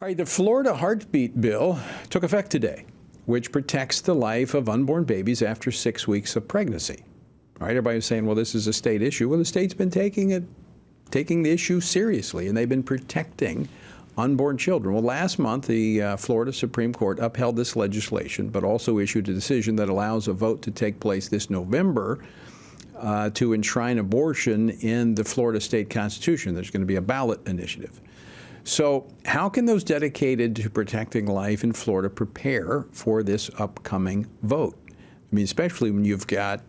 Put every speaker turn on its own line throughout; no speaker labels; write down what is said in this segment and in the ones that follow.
All right, the Florida heartbeat bill took effect today, which protects the life of unborn babies after 6 weeks of pregnancy. All right, everybody's saying, well, this is a state issue. Well, the state's been taking the issue seriously, and they've been protecting unborn children. Well, last month, the Florida Supreme Court upheld this legislation, but also issued a decision that allows a vote to take place this November to enshrine abortion in the Florida state constitution. There's going to be a ballot initiative. So how can those dedicated to protecting life in Florida prepare for this upcoming vote? I mean, especially when you've got,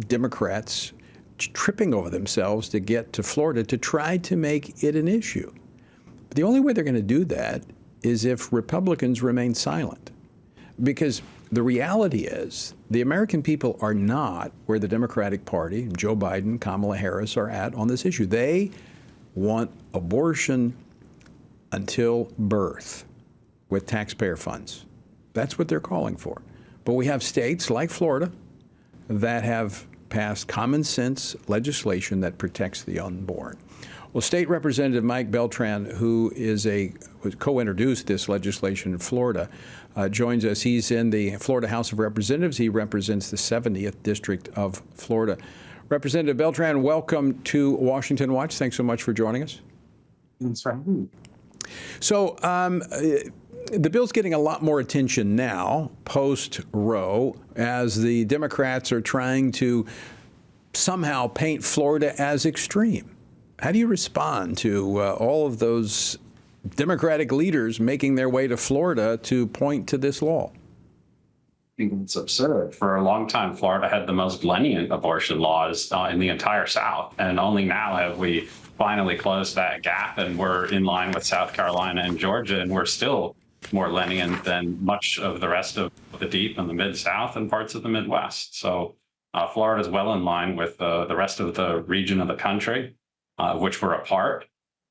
Democrats tripping over themselves to get to Florida to try to make it an issue. But the only way they're going to do that is if Republicans remain silent. Because the reality is the American people are not where the Democratic Party, Joe Biden, Kamala Harris are at on this issue. They want abortion until birth with taxpayer funds. That's what they're calling for. But we have states like Florida that have passed common sense legislation that protects the unborn. Well, State Representative Mike Beltran, who co-introduced this legislation in Florida, joins us. He's in the Florida House of Representatives. He represents the 70th District of Florida. Representative Beltran, welcome to Washington Watch. Thanks so much for joining us.
Thanks for having me.
So the bill's getting a lot more attention now, post-Roe, as the Democrats are trying to somehow paint Florida as extreme. How do you respond to all of those Democratic leaders making their way to Florida to point to this law?
I think it's absurd. For a long time, Florida had the most lenient abortion laws in the entire South, and only now have we finally closed that gap, and we're in line with South Carolina and Georgia, and we're still more lenient than much of the rest of the Deep and the Mid-South and parts of the Midwest. So Florida is well in line with the rest of the region of the country, of which we're a part.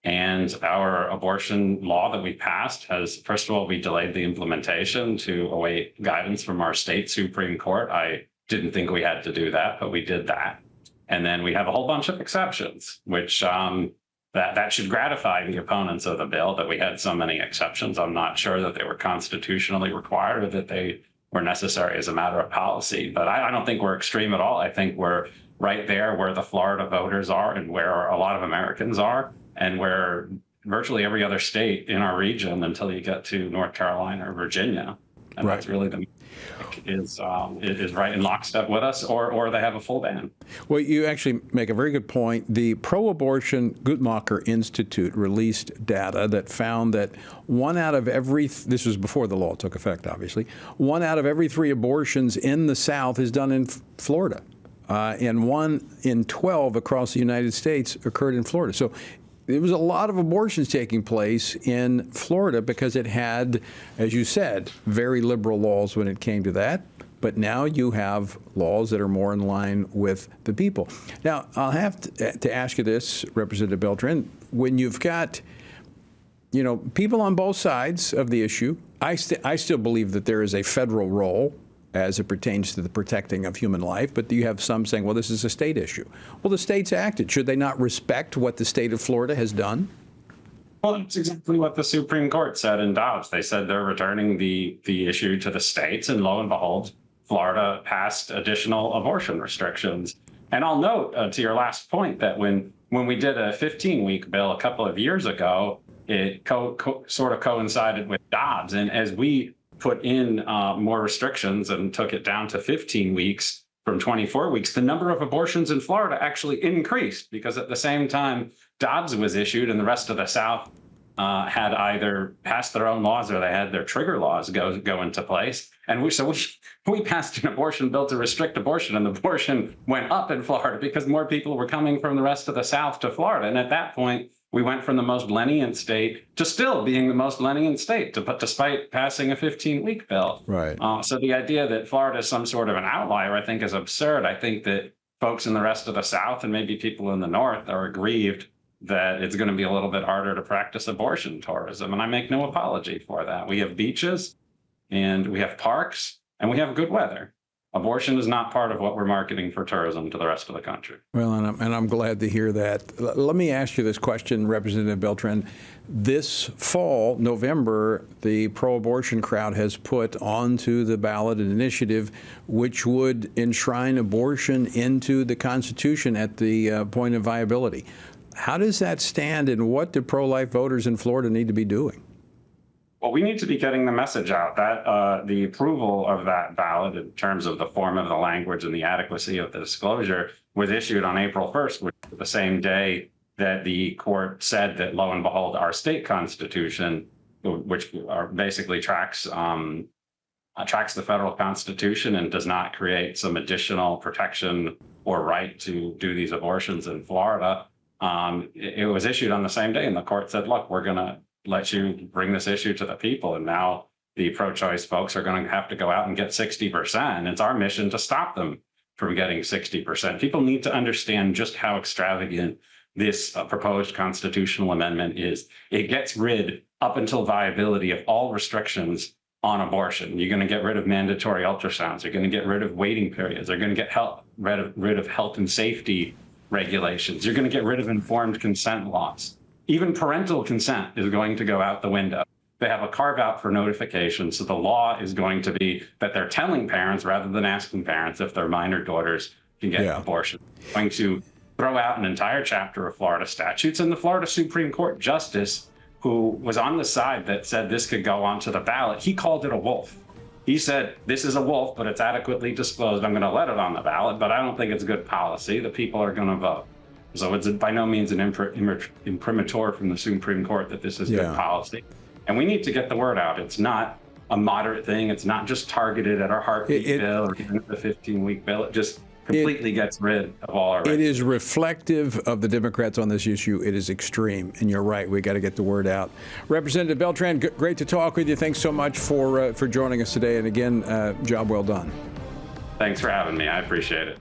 And our abortion law that we passed has, first of all, we delayed the implementation to await guidance from our state Supreme Court. I didn't think we had to do that, but we did that. And then we have a whole bunch of exceptions, which that should gratify the opponents of the bill that we had so many exceptions. I'm not sure that they were constitutionally required or that they were necessary as a matter of policy. But I don't think we're extreme at all. I think we're right there where the Florida voters are and where a lot of Americans are, and where virtually every other state in our region until you get to North Carolina or Virginia. And
right.
That's really is right in lockstep with us, or they have a full ban.
Well, you actually make a very good point. The pro-abortion Guttmacher Institute released data that found that this was before the law took effect, obviously, 1 out of every 3 abortions in the South is done in Florida. And 1 in 12 across the United States occurred in Florida. So there was a lot of abortions taking place in Florida because it had, as you said, very liberal laws when it came to that. But now you have laws that are more in line with the people. Now, I'll have to ask you this, Representative Beltran. When you've got, people on both sides of the issue, I still believe that there is a federal role as it pertains to the protecting of human life, but you have some saying, well, this is a state issue. Well, the state's acted. Should they not respect what the state of Florida has done?
Well, it's exactly what the Supreme Court said in Dobbs. They said they're returning the issue to the states, and lo and behold, Florida passed additional abortion restrictions. And I'll note to your last point that when we did a 15-week bill a couple of years ago, it sort of coincided with Dobbs. And as we put in more restrictions and took it down to 15 weeks from 24 weeks, the number of abortions in Florida actually increased, because at the same time Dobbs was issued and the rest of the South had either passed their own laws or they had their trigger laws go into place. And we passed an abortion bill to restrict abortion, and abortion went up in Florida because more people were coming from the rest of the South to Florida. And at that point, we went from the most lenient state to still being the most lenient state, despite passing a 15-week bill.
Right.
So the idea that Florida is some sort of an outlier, I think, is absurd. I think that folks in the rest of the South and maybe people in the North are aggrieved that it's going to be a little bit harder to practice abortion tourism. And I make no apology for that. We have beaches and we have parks and we have good weather. Abortion is not part of what we're marketing for tourism to the rest of the country.
Well, and I'm glad to hear that. Let me ask you this question, Representative Beltran. This fall, November, the pro-abortion crowd has put onto the ballot an initiative which would enshrine abortion into the Constitution at the point of viability. How does that stand, and what do pro-life voters in Florida need to be doing?
Well, we need to be getting the message out that the approval of that ballot in terms of the form of the language and the adequacy of the disclosure was issued on April 1st, which was the same day that the court said that, lo and behold, our state constitution, which basically tracks the federal constitution and does not create some additional protection or right to do these abortions in Florida, it was issued on the same day. And the court said, look, we're going to let you bring this issue to the people. And now the pro-choice folks are going to have to go out and get 60%. And it's our mission to stop them from getting 60%. People need to understand just how extravagant this proposed constitutional amendment is. It gets rid, up until viability, of all restrictions on abortion. You're going to get rid of mandatory ultrasounds. You're going to get rid of waiting periods. They're going to get rid of health and safety regulations. You're going to get rid of informed consent laws. Even parental consent is going to go out the window. They have a carve out for notification. So the law is going to be that they're telling parents rather than asking parents if their minor daughters can get an abortion. They're going to throw out an entire chapter of Florida statutes. And the Florida Supreme Court justice, who was on the side that said this could go onto the ballot, he called it a wolf. He said, this is a wolf, but it's adequately disclosed. I'm going to let it on the ballot, but I don't think it's good policy. The people are going to vote. So it's by no means an imprimatur from the Supreme Court that this is good policy. And we need to get the word out. It's not a moderate thing. It's not just targeted at our heartbeat bill or even the 15-week bill. It just completely gets rid of all our rights.
It is reflective of the Democrats on this issue. It is extreme. And you're right. We got to get the word out. Representative Beltran, great to talk with you. Thanks so much for joining us today. And again, job well done.
Thanks for having me. I appreciate it.